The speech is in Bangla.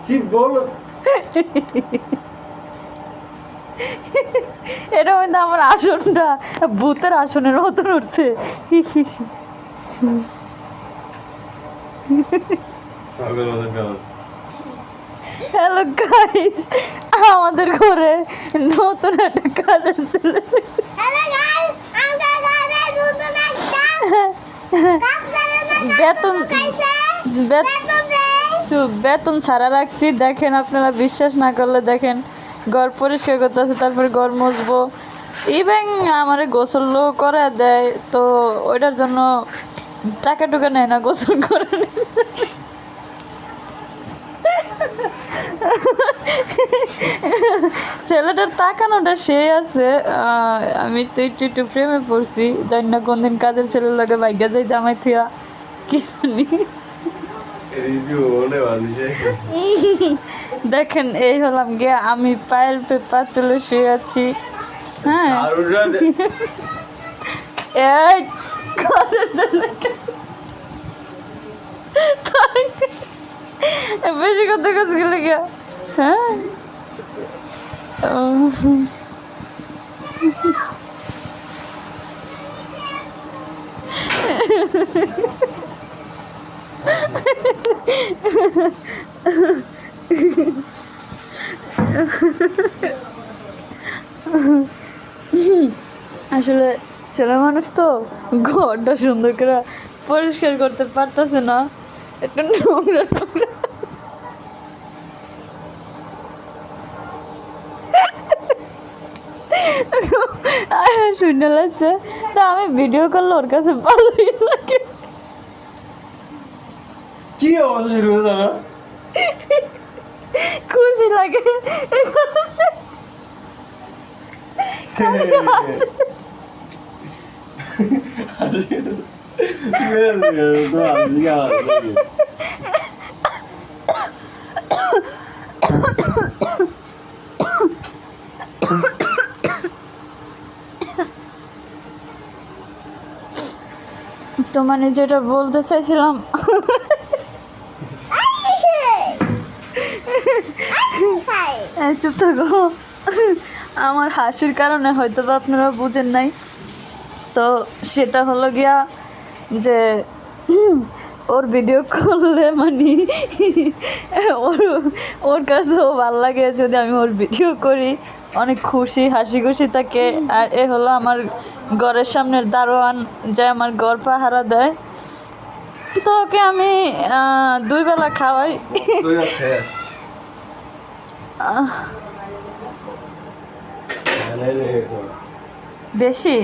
কি বলো? এটা মধ্যে আমার আসনটা ভূতের আসনের মতন উঠছে। হ্যালো গাইস, আমাদের ঘরে নতুন একটা কাজের ছেলে এসেছে। বেতন বেতন ছাড়া রাখছি, দেখেন আপনারা বিশ্বাস না করলে দেখেন। ঘর পরিষ্কার করতেছে, তারপরে ঘর মুছবো, ইভেন আমারে গোসল করে দেয়। তো ওইটার জন্য টাকা টুকা নেয় না গোসল করে। ছেলেটার তাকানোটা সে আছে। আমি তো একটু প্রেমে পড়ছি, জানি না কোন দিন কাজের ছেলের লাগে ভাগ্যা যাই জামাই থিয়া কিছু নি। দেখেন এই হলাম গিয়া আমি, পায়ের পেপার তুলে শুয়ে আছি। হ্যাঁ এই কাজের ছেলেকে বেশি কথা কাজ গেলে গিয়া। হ্যাঁ আসলে ছেলে মানুষ তো ঘরটা সুন্দর করে পরিষ্কার করতে পারতেছে না, একটু নোংরা নোংরা। শুনে লাগছে, তা আমি ভিডিও করলে ওর কাছে ভালোই লাগে। কি অবস্থা শুরু হয়েছে না? খুশি লাগে। তো মানে যেটা বলতে চাইছিলাম, চুপ থাকো। আমার হাসির কারণে হয়তো বা আপনারা বুঝেন নাই। তো সেটা হলো গিয়া যে ওর ভিডিও করলে মানে ওর কাছেও ভালো লাগে যদি আমি ওর ভিডিও করি, অনেক খুশি হাসি খুশি থাকে। আর এ হলো আমার ঘরের সামনের দারোয়ান, যে আমার ঘর পাহারা দেয়। তো ওকে আমি 2 বেলা খাওয়াই। বেশি